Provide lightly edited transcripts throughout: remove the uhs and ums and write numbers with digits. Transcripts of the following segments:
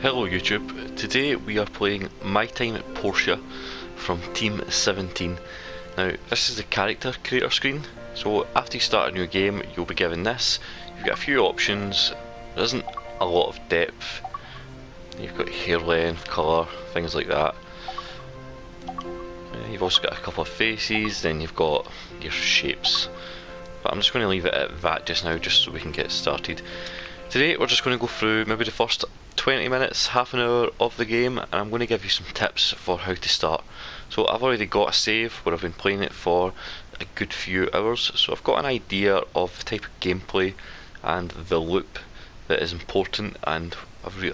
Hello YouTube, today we are playing My Time at Portia from Team 17. Now this is the character creator screen, so after you start a new game you'll be given this. You've got a few options, there isn't a lot of depth. You've got hair length, colour, things like that. You've also got a couple of faces, then you've got your shapes. But I'm just going to leave it at that just now, just so we can get started. Today we're just going to go through maybe the first 20 minutes, half an hour of the game, and I'm going to give you some tips for how to start. So I've already got a save where I've been playing it for a good few hours, so I've got an idea of the type of gameplay and the loop that is important, and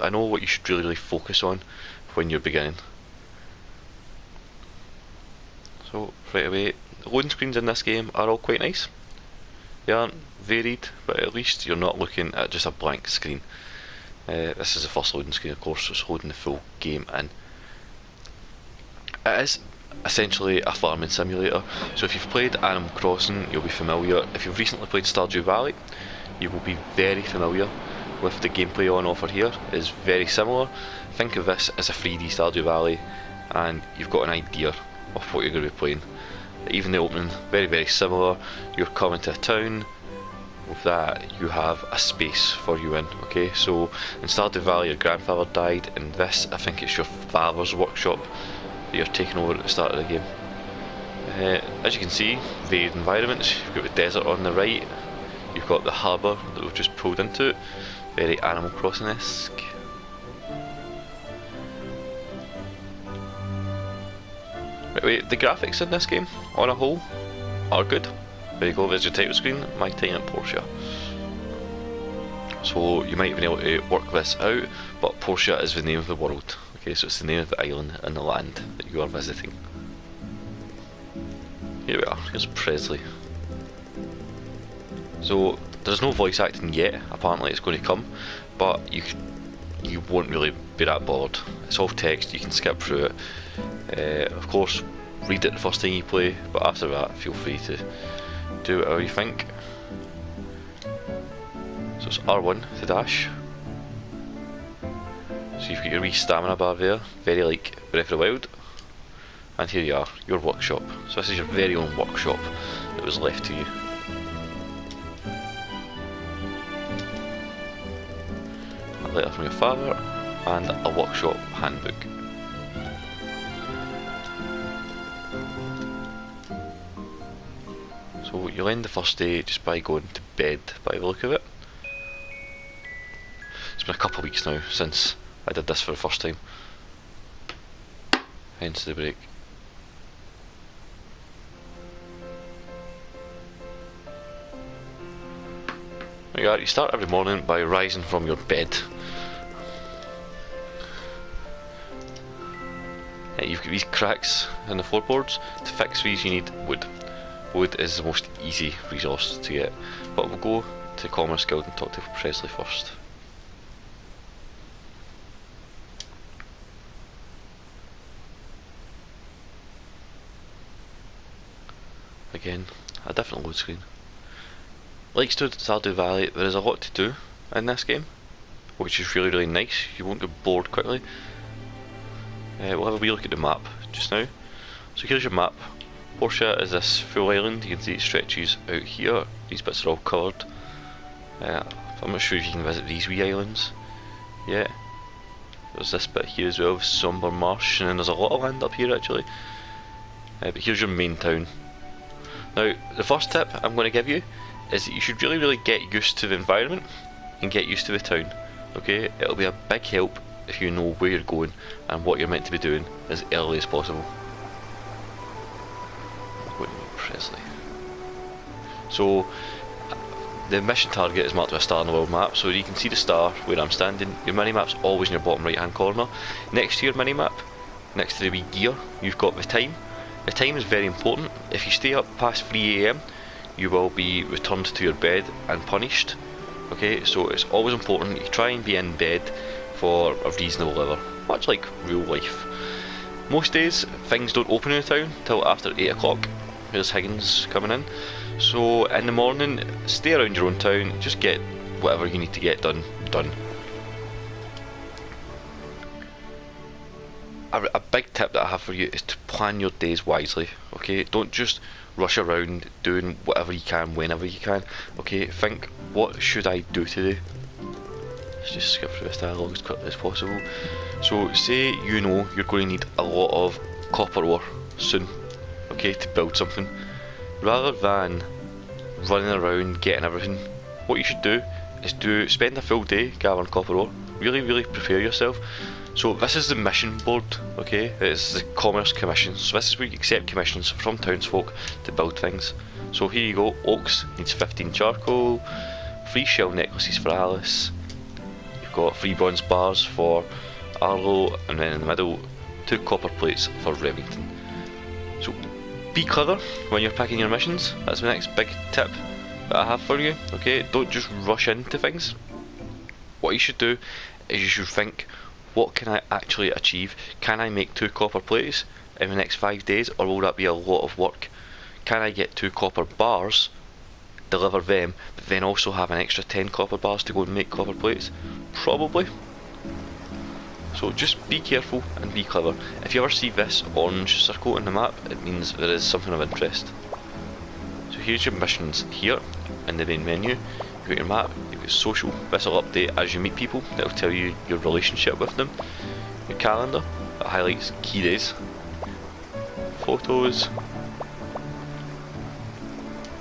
I know what you should really focus on when you're beginning. So right away, the loading screens in this game are all quite nice. They aren't varied, but at least you're not looking at just a blank screen. This is the first loading screen, of course, so it's loading the full game in. It is essentially a farming simulator, so if you've played Animal Crossing you'll be familiar. If you've recently played Stardew Valley you will be very familiar with the gameplay on offer here. It is very similar. Think of this as a 3D Stardew Valley and you've got an idea of what you're going to be playing. Even the opening, very similar. You're coming to a town. With that you have a space for you in, okay? So in Stardew Valley your grandfather died, in this I think it's your father's workshop that you're taking over at the start of the game. As you can see, varied environments. You've got the desert on the right, you've got the harbour that we've just pulled into, very Animal Crossing-esque. Right, wait, the graphics in this game, on a whole, are good. There you go, there's your title screen, My Time at Portia. So you might have been able to work this out, but Portia is the name of the world. Okay, so it's the name of the island and the land that you are visiting. Here we are, here's Presley. So there's no voice acting yet, apparently it's going to come, but you won't really be that bored. It's all text, you can skip through it. Of course, read it the first time you play, but after that feel free to do whatever you think. So it's R1 to dash. So you've got your wee stamina bar there, very like Breath of the Wild. And here you are, your workshop. So this is your very own workshop that was left to you. A letter from your father and a workshop handbook. So you'll end the first day just by going to bed, by the look of it. It's been a couple of weeks now since I did this for the first time, hence the break. You start every morning by rising from your bed. You've got these cracks in the floorboards. To fix these you need wood. Wood is the most easy resource to get, but we'll go to Commerce Guild and talk to Presley first. Again, a different load screen. Like Stardew Valley, there is a lot to do in this game, which is really nice. You won't get bored quickly. We'll have a wee look at the map just now. So here's your map. Portia is this full island. You can see it stretches out here. These bits are all coloured. I'm not sure if you can visit these wee islands yet. There's this bit here as well, Somber Marsh, and then there's a lot of land up here actually. But here's your main town. Now, the first tip I'm going to give you is that you should really get used to the environment and get used to the town. Okay, it'll be a big help if you know where you're going and what you're meant to be doing as early as possible. Presley. So the mission target is marked with a star on the world map, so you can see the star where I'm standing. Your minimap's always in your bottom right hand corner. Next to your minimap, next to the wee gear, you've got the time. The time is very important. If you stay up past 3 AM you will be returned to your bed and punished. Okay, so it's always important you try and be in bed for a reasonable hour, much like real life. Most days things don't open in the town till after 8 o'clock. Here's Higgins coming in. So in the morning, stay around your own town, just get whatever you need to get done. a big tip that I have for you is to plan your days wisely. Okay, don't just rush around doing whatever you can whenever you can. Okay, think, what should I do today? Let's just skip through this dialogue as quickly as possible. So say you know you're going to need a lot of copper ore soon, okay, to build something. Rather than running around getting everything, what you should do is spend a full day gathering copper ore. Really prepare yourself. So this is the mission board, okay? It's the Commerce Commission. So this is where you accept commissions from townsfolk to build things. So here you go, Oaks needs 15 charcoal, 3 shell necklaces for Alice, you've got 3 bronze bars for Arlo, and then in the middle 2 copper plates for Remington. So be clever when you're picking your missions. That's the next big tip that I have for you, okay? Don't just rush into things. What you should do is you should think, what can I actually achieve? Can I make 2 copper plates in the next 5 days, or will that be a lot of work? Can I get 2 copper bars, deliver them, but then also have an extra 10 copper bars to go and make copper plates? Probably. So just be careful and be clever. If you ever see this orange circle on the map, it means there is something of interest. So here's your missions here in the main menu. You've got your map, you've got social, this will update as you meet people, that'll tell you your relationship with them. Your calendar, that highlights key days. Photos,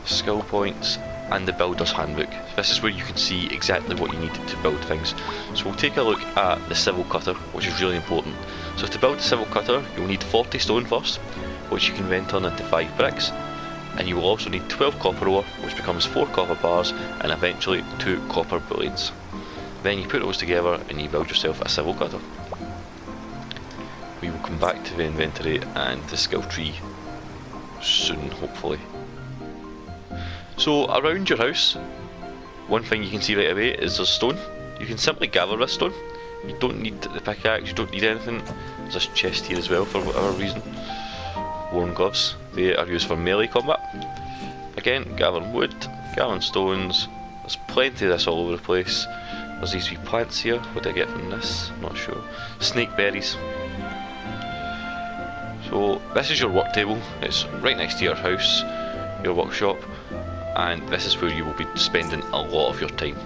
skill points, and the builder's handbook. This is where you can see exactly what you need to build things. So we'll take a look at the civil cutter, which is really important. So to build the civil cutter, you'll need 40 stone first, which you can then turn into 5 bricks. And you will also need 12 copper ore, which becomes 4 copper bars, and eventually 2 copper bullions. Then you put those together and you build yourself a civil cutter. We will come back to the inventory and the skill tree soon, hopefully. So around your house, one thing you can see right away is there's stone. You can simply gather this stone. You don't need the pickaxe, you don't need anything. There's this chest here as well for whatever reason. Worn gloves, they are used for melee combat. Again, gathering wood, gathering stones, there's plenty of this all over the place. There's these wee plants here, what did I get from this? Not sure. Snake berries. So this is your work table, it's right next to your house, your workshop, and this is where you will be spending a lot of your time.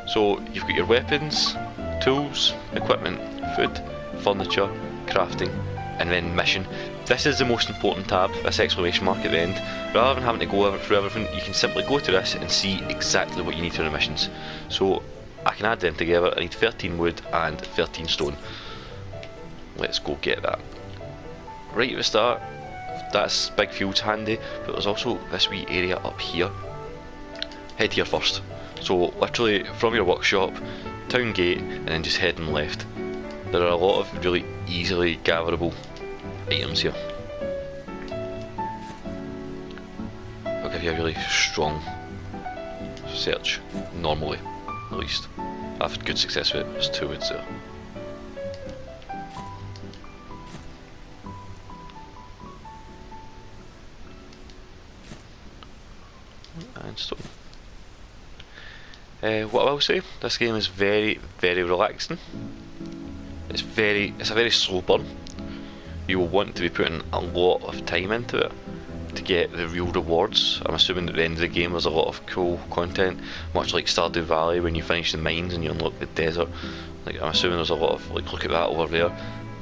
So you've got your weapons, tools, equipment, food, furniture, crafting, and then mission. This is the most important tab, this exclamation mark at the end. Rather than having to go through everything, you can simply go to this and see exactly what you need for the missions. So I can add them together. I need 13 wood and 13 stone. Let's go get that. Right at the start, that's big field's handy, but there's also this wee area up here. Head here first. So literally from your workshop, town gate, and then just heading left. There are a lot of really easily gatherable items here. I'll give you a really strong search, normally, at least. I've had good success with it, there's 2 woods there. And stone. What I will say, this game is very relaxing. It's a very slow burn. You will want to be putting a lot of time into it to get the real rewards. I'm assuming at the end of the game there's a lot of cool content, much like Stardew Valley when you finish the mines and you unlock the desert. Like, I'm assuming there's a lot of, like, look at that over there.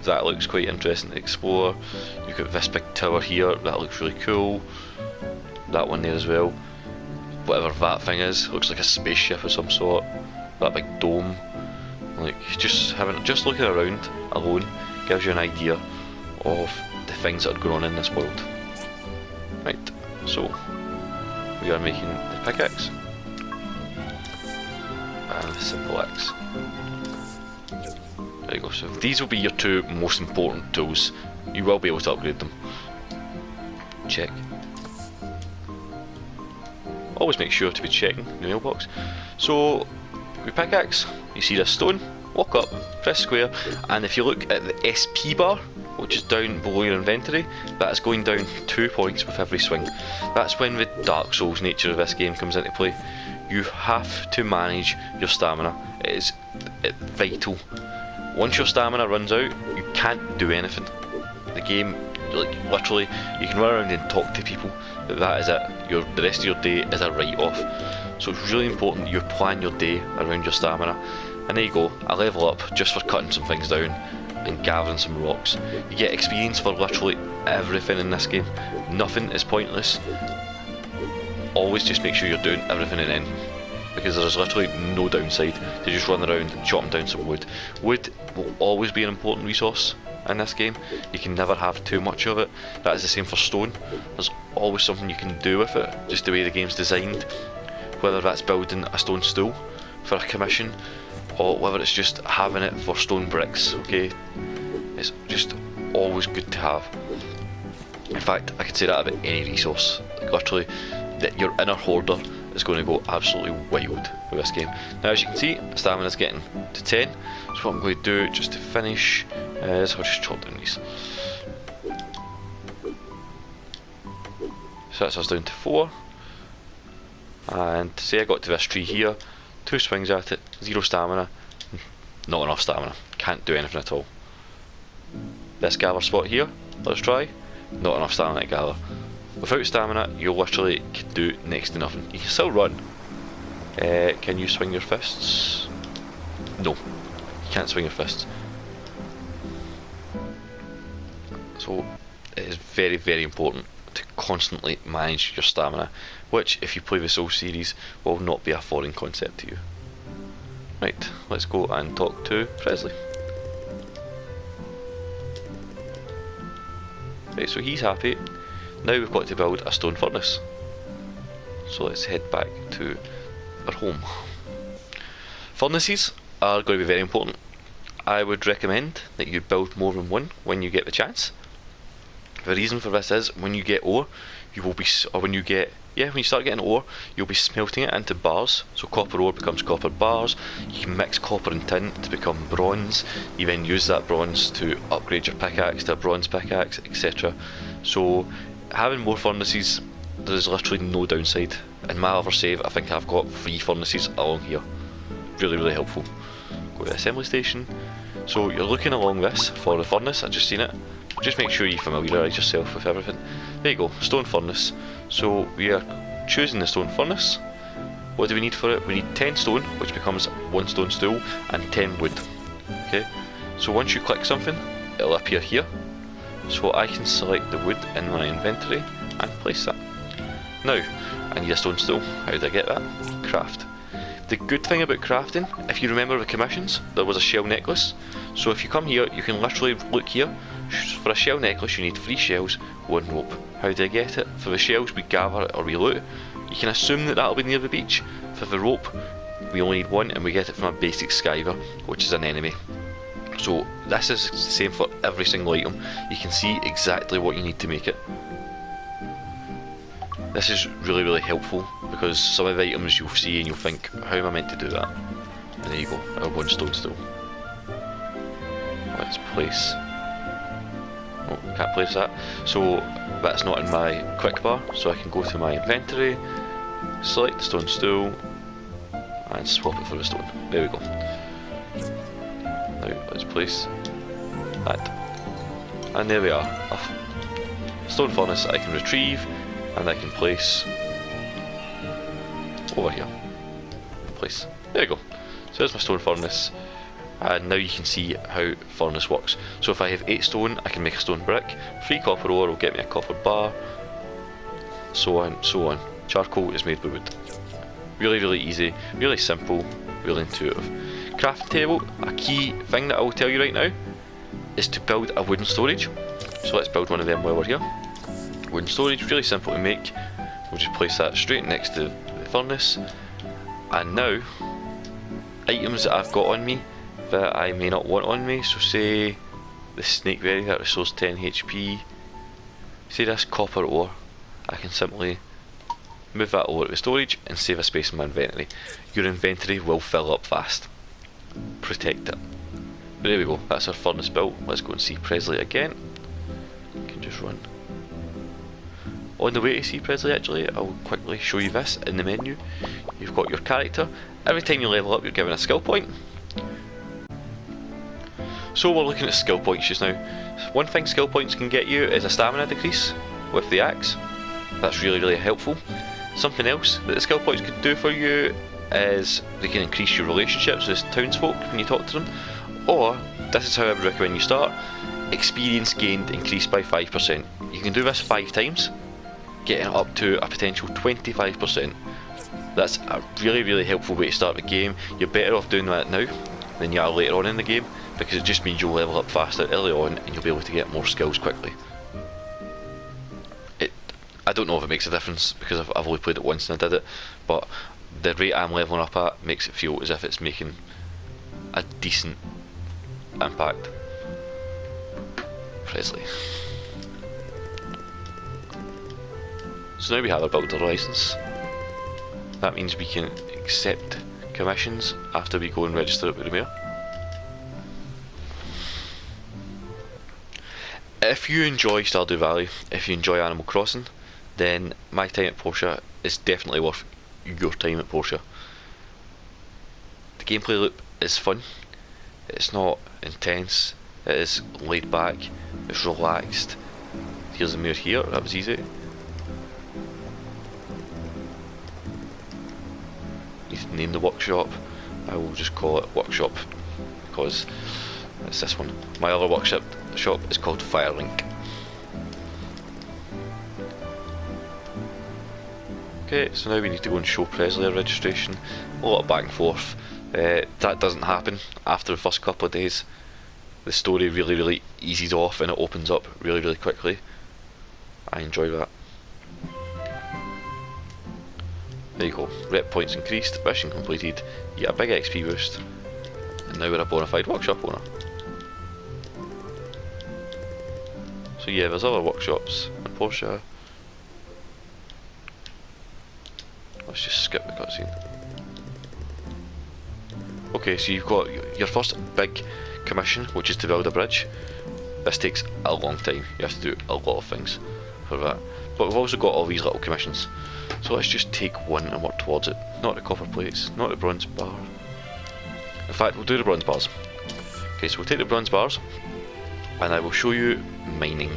That looks quite interesting to explore. You've got this big tower here, that looks really cool. That one there as well. Whatever that thing is, looks like a spaceship of some sort. That big dome. Like, just looking around alone gives you an idea of the things that are going on in this world. Right, so we are making the pickaxe and the simple axe. There you go. So these will be your 2 most important tools. You will be able to upgrade them. Check. Always make sure to be checking the mailbox. So, with pickaxe, you see this stone, walk up, press square, and if you look at the SP bar, which is down below your inventory, that is going down 2 points with every swing. That's when the Dark Souls nature of this game comes into play. You have to manage your stamina. It is vital. once your stamina runs out, you can't do anything. The game, like literally, you can run around and talk to people, but that is it. The rest of your day is a write-off. So it's really important that you plan your day around your stamina. And there you go, I level up just for cutting some things down and gathering some rocks. You get experience for literally everything in this game. Nothing is pointless. Always just make sure you're doing everything in end, because there's literally no downside to just run around chopping down some wood. Wood will always be an important resource in this game. You can never have too much of it. That is the same for stone. There's always something you can do with it, just the way the game's designed. Whether that's building a stone stool for a commission, or whether it's just having it for stone bricks, okay? It's just always good to have. In fact, I could say that about any resource. Like literally, that your inner hoarder is going to go absolutely wild with this game. Now, as you can see, stamina's getting to 10. So what I'm going to do just to finish is I'll just chop down these. So that's us down to 4. And say I got to this tree here, 2 swings at it, 0 stamina, not enough stamina, can't do anything at all. This gather spot here, let's try, not enough stamina to gather. Without stamina, you literally can do next to nothing. You can still run. Can you swing your fists? No, you can't swing your fists. So it is very, very important to constantly manage your stamina, which, if you play the Soul series, will not be a foreign concept to you. Right, let's go and talk to Presley. Right, so he's happy. Now we've got to build a stone furnace. So let's head back to our home. Furnaces are going to be very important. I would recommend that you build more than one when you get the chance. The reason for this is when you get ore, you will be, or when you start getting ore, you'll be smelting it into bars. So copper ore becomes copper bars. You can mix copper and tin to become bronze. You then use that bronze to upgrade your pickaxe to a bronze pickaxe, etc. So having more furnaces, there's literally no downside. In my other save, I think I've got 3 furnaces along here. Really, really helpful. Go to the assembly station. So you're looking along this for the furnace. I've just seen it. Just make sure you familiarise yourself with everything. There you go, stone furnace. So we are choosing the stone furnace. What do we need for it? We need 10 stone, which becomes 1 stone stool, and 10 wood. Okay, so once you click something, it'll appear here. So I can select the wood in my inventory and place that. Now, I need a stone stool. How did I get that? Craft. The good thing about crafting, if you remember the commissions, there was a shell necklace. So if you come here, you can literally look here. For a shell necklace, you need 3 shells, 1 rope. How do I get it? For the shells, we gather it or we loot. You can assume that that'll be near the beach. For the rope, we only need 1, and we get it from a basic skyver, which is an enemy. So this is the same for every single item. You can see exactly what you need to make it. This is really, really helpful, because some of the items you'll see and you'll think, how am I meant to do that? And there you go, our 1 stone stool. Let's place... Oh, can't place that. So that's not in my quick bar, so I can go to my inventory, select the stone stool, and swap it for the stone. There we go. Now let's place that. And there we are. A stone furnace I can retrieve, and I can place over here. Place. There you go. So there's my stone furnace. And now you can see how furnace works. So if I have 8 stone, I can make a stone brick. 3 copper ore will get me a copper bar. So on, so on. Charcoal is made with wood. Really, really easy, really simple, really intuitive. Crafting table, a key thing that I will tell you right now, is to build a wooden storage. So let's build one of them while we're here. Wooden storage, really simple to make. We'll just place that straight next to the furnace. And now, items that I've got on me that I may not want on me, so say the snakeberry that restores 10 HP, say this copper ore, I can simply move that over to the storage and save a space in my inventory. Your inventory will fill up fast. Protect it. But there we go, that's our furnace built. Let's go and see Presley again. You can just run. On the way to see Presley, actually, I'll quickly show you this in the menu. You've got your character. Every time you level up, you're given a skill point. So we're looking at skill points just now. One thing skill points can get you is a stamina decrease with the axe. That's really helpful. Something else that the skill points can do for you is they can increase your relationships with townsfolk when you talk to them. Or, this is how I would recommend you start, experience gained increased by 5%. You can do this 5 times, getting up to a potential 25%. That's a really helpful way to start the game. You're better off doing that now than you are later on in the game, because it just means you'll level up faster early on and you'll be able to get more skills quickly. I don't know if it makes a difference because I've only played it once and I did it, but the rate I'm leveling up at makes it feel as if it's making a decent impact. Presley. So now we have our builder license. That means we can accept commissions after we go and register it with the mayor. If you enjoy Stardew Valley, if you enjoy Animal Crossing, then my time at Portia is definitely worth your time at Portia. The gameplay loop is fun, it's not intense, it is laid back, it's relaxed. Here's the mayor here, that was easy. Need to name the workshop. I will just call it Workshop because it's this one. My other workshop is called Firelink. Okay, so now we need to go and show Presley our registration. A lot of back and forth. That doesn't happen after the first couple of days. The story really eases off and it opens up really quickly. I enjoy that. There you go, rep points increased, mission completed, you get a big XP boost, and now we're a bona fide workshop owner. So yeah, there's other workshops in Portia. Let's just skip the cutscene. Okay, so you've got your first big commission, which is to build a bridge. This takes a long time, you have to do a lot of things for that. But we've also got all these little commissions. So let's just take one and work towards it. Not the copper plates, not the bronze bar. In fact, we'll do the bronze bars. Okay, so we'll take the bronze bars, and I will show you mining.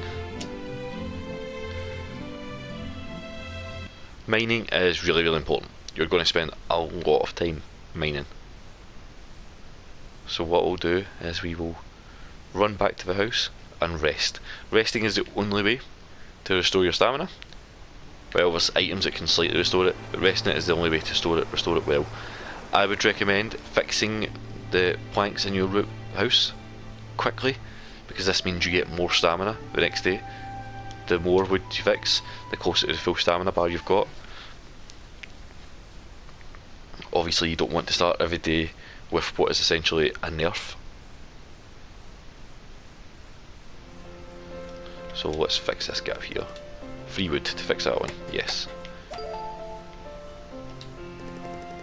Mining is really important. You're going to spend a lot of time mining. So what we'll do is we will run back to the house and rest. Resting is the only way to restore your stamina. Well, there's items that can slightly restore it, but resting it is the only way to restore it well. I would recommend fixing the planks in your house quickly, because this means you get more stamina the next day. The more wood you fix, the closer to the full stamina bar you've got. Obviously you don't want to start every day with what is essentially a nerf. So let's fix this gap here. Free wood to fix that one, yes.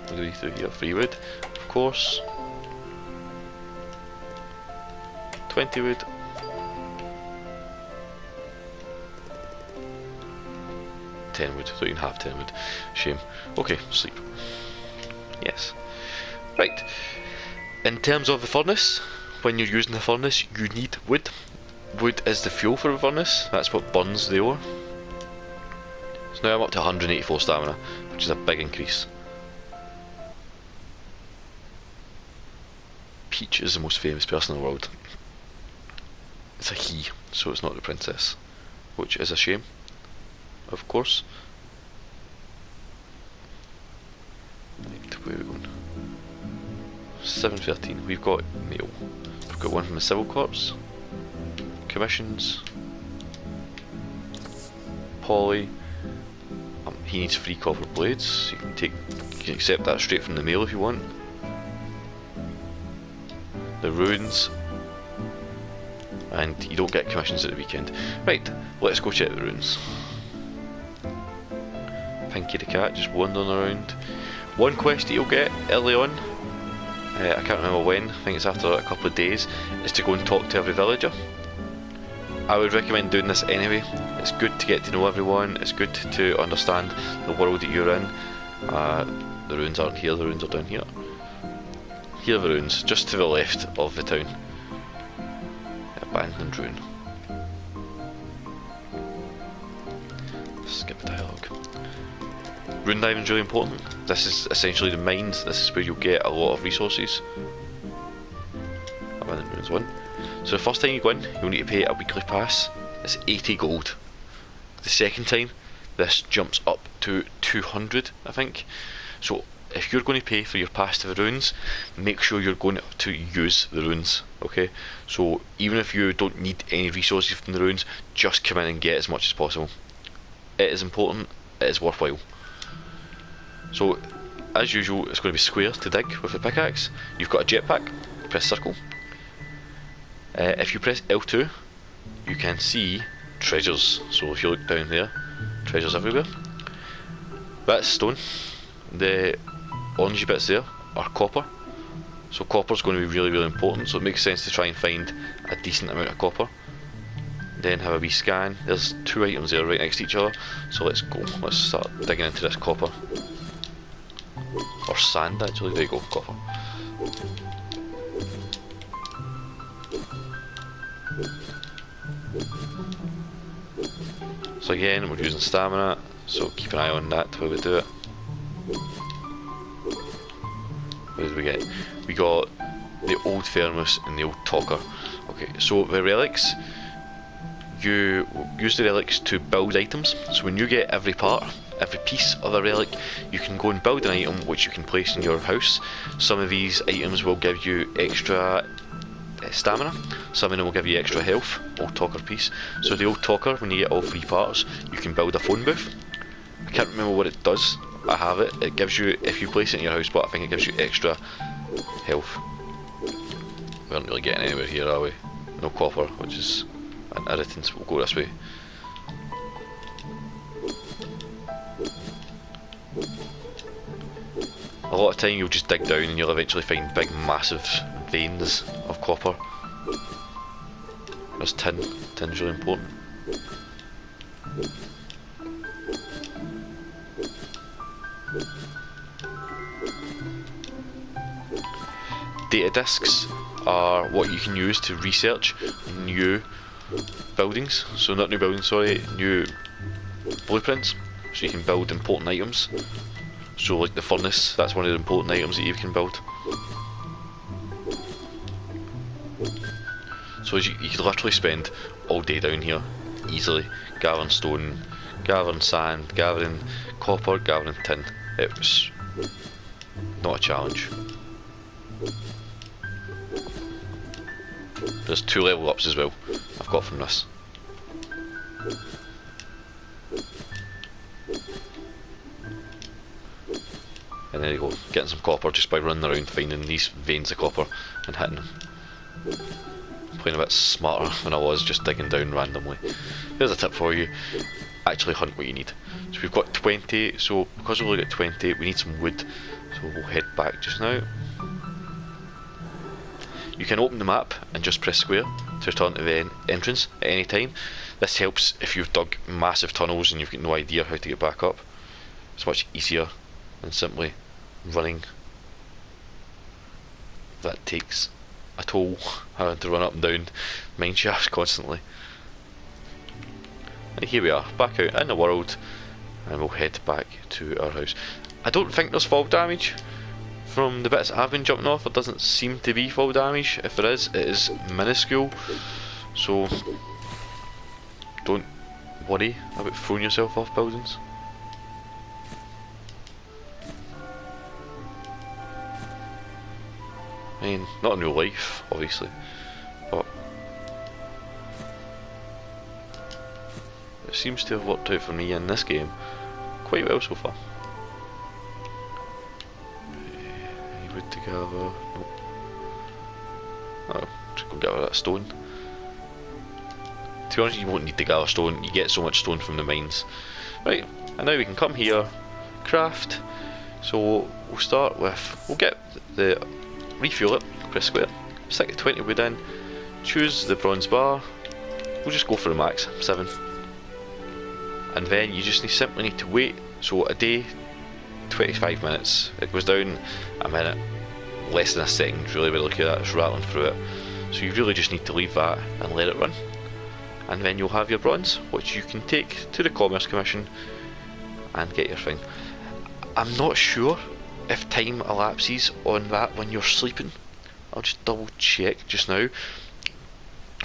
What do we do here? Free wood, of course. 20 wood. 10 wood, don't even have 10 wood. Shame. Okay, sleep. Yes. Right. In terms of the furnace, when you're using the furnace, you need wood. Wood is the fuel for the furnace, that's what burns the ore. So now I'm up to 184 stamina, which is a big increase. Peach is the most famous person in the world. It's a he, so it's not the princess, which is a shame, of course. Right, where are we going? 7:13, we've got mail. We've got one from the Civil Corps. Commissions. Polly. He needs 3 copper blades. You can accept that straight from the mail if you want. The ruins. And you don't get commissions at the weekend. Right, let's go check the ruins. Pinky the cat just wandering around. One quest that you'll get early on, I can't remember when, I think it's after a couple of days, is to go and talk to every villager. I would recommend doing this anyway. It's good to get to know everyone, it's good to understand the world that you're in. The ruins aren't here, the ruins are down here. Here are the ruins, just to the left of the town. Abandoned ruin. Skip dialogue. Rune diving is really important. This is essentially the mines. This is where you'll get a lot of resources. Abandoned ruins 1. So the first time you go in, you'll need to pay a weekly pass. It's 80 gold. The second time, this jumps up to 200, I think. So if you're going to pay for your pass to the ruins, make sure you're going to use the ruins, okay? So even if you don't need any resources from the ruins, just come in and get as much as possible. It is important, it is worthwhile. So as usual, it's going to be square to dig with the pickaxe. You've got a jetpack, press circle. If you press L2, you can see treasures. So if you look down there, treasures everywhere. That's stone. The orangey bits there are copper. So copper's going to be really, really important, so it makes sense to try and find a decent amount of copper. Then have a wee scan. There's 2 items there right next to each other, so let's go. Let's start digging into this copper. Or sand actually, there you go, copper. So again, we're using stamina, so keep an eye on that while we do it. What did we get? We got the old thermos and the old talker. Okay, so the relics, you use the relics to build items. So when you get every part, every piece of a relic, you can go and build an item which you can place in your house. Some of these items will give you extra stamina, some of them will give you extra health. Old talker piece. So the old talker, when you get all 3 parts, you can build a phone booth. I can't remember what it does. I have it. It gives you, if you place it in your house, but I think it gives you extra health. We aren't really getting anywhere here, are we? No copper, which is an irritant. We'll go this way. A lot of time you'll just dig down and you'll eventually find big massive veins of copper. There's tin. Tin's really important. Data discs are what you can use to research new buildings. So not new buildings, sorry, new blueprints. So you can build important items. So like the furnace, that's one of the important items that you can build. So you could literally spend all day down here, easily, gathering stone, gathering sand, gathering copper, gathering tin. It was not a challenge. There's 2 level ups as well, I've got from this. And there you go, getting some copper just by running around finding these veins of copper and hitting them. Playing a bit smarter than I was just digging down randomly. Here's a tip for you, actually hunt what you need. So we've got 20, so because we've only got 20 we need some wood, so we'll head back just now. You can open the map and just press square to return to the entrance at any time. This helps if you've dug massive tunnels and you've got no idea how to get back up. It's much easier than simply running. That takes a toll, having to run up and down mine shafts constantly. And here we are, back out in the world, and we'll head back to our house. I don't think there's fall damage. From the bits that I've been jumping off, there doesn't seem to be fall damage. If there is, it is minuscule. So don't worry about throwing yourself off buildings. I mean, not in real life, obviously, but it seems to have worked out for me in this game quite well so far. Any wood to gather? Nope. Oh, just go gather that stone. To be honest, you won't need to gather stone, you get so much stone from the mines. Right, and now we can come here, craft. So we'll start with, we'll get the refuel it, press square, stick 20 wood in, choose the bronze bar, we'll just go for the max, 7. And then you just simply need to wait, so a day, 25 minutes, it goes down a minute, less than a second really, when you look at that, it's rattling through it. So you really just need to leave that and let it run, and then you'll have your bronze, which you can take to the Commerce Commission and get your thing. I'm not sure if time elapses on that when you're sleeping. I'll just double check just now.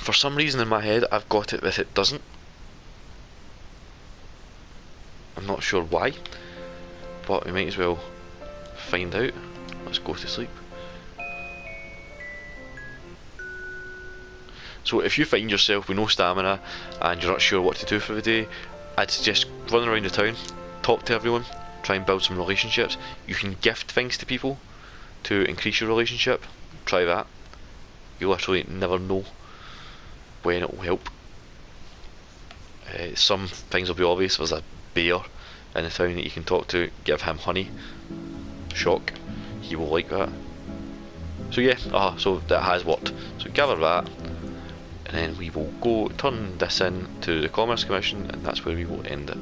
For some reason in my head I've got it that it doesn't. I'm not sure why, but we might as well find out. Let's go to sleep. So if you find yourself with no stamina and you're not sure what to do for the day, I'd suggest run around the town, talk to everyone, try and build some relationships. You can gift things to people to increase your relationship. Try that. You literally never know when it will help. Some things will be obvious. There's a bear in the town that you can talk to. Give him honey. Shock. He will like that. So yeah, so that has worked. So gather that, and then we will go turn this in to the Commerce Commission, and that's where we will end it.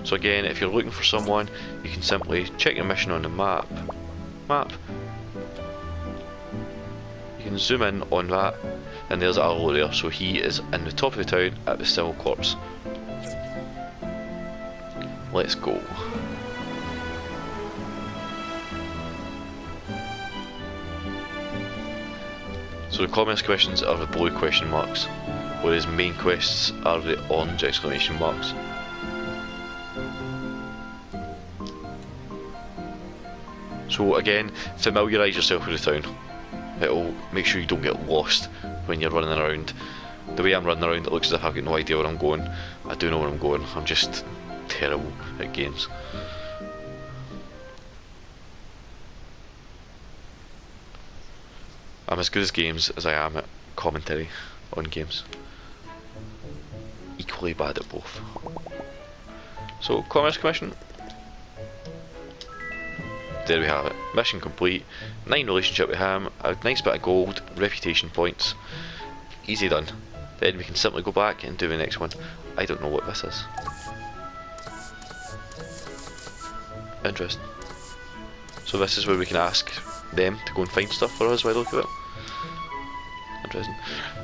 So again, if you're looking for someone, you can simply check your mission on the map. You can zoom in on that, and there's Arlo there, so he is in the top of the town at the Civil Corps. Let's go. So the Commerce questions are the blue question marks, whereas main quests are the orange exclamation marks. So again, familiarise yourself with the town. It'll make sure you don't get lost when you're running around. The way I'm running around, it looks as if I've got no idea where I'm going. I do know where I'm going, I'm just terrible at games. I'm as good at games as I am at commentary on games. Equally bad at both. So, Commerce Commission. There we have it. Mission complete. 9 relationship with him. A nice bit of gold. Reputation points. Easy done. Then we can simply go back and do the next one. I don't know what this is. Interesting. So this is where we can ask them to go and find stuff for us by the look of it. Interesting.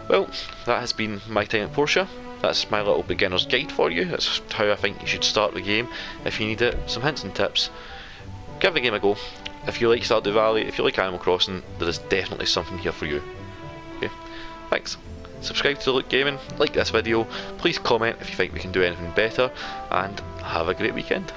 Well, that has been my time at Portia. That's my little beginner's guide for you. That's how I think you should start the game if you need it. Some hints and tips. Give the game a go. If you like Stardew Valley, if you like Animal Crossing, there is definitely something here for you. Okay, thanks. Subscribe to Look Gaming, like this video, please comment if you think we can do anything better, and have a great weekend.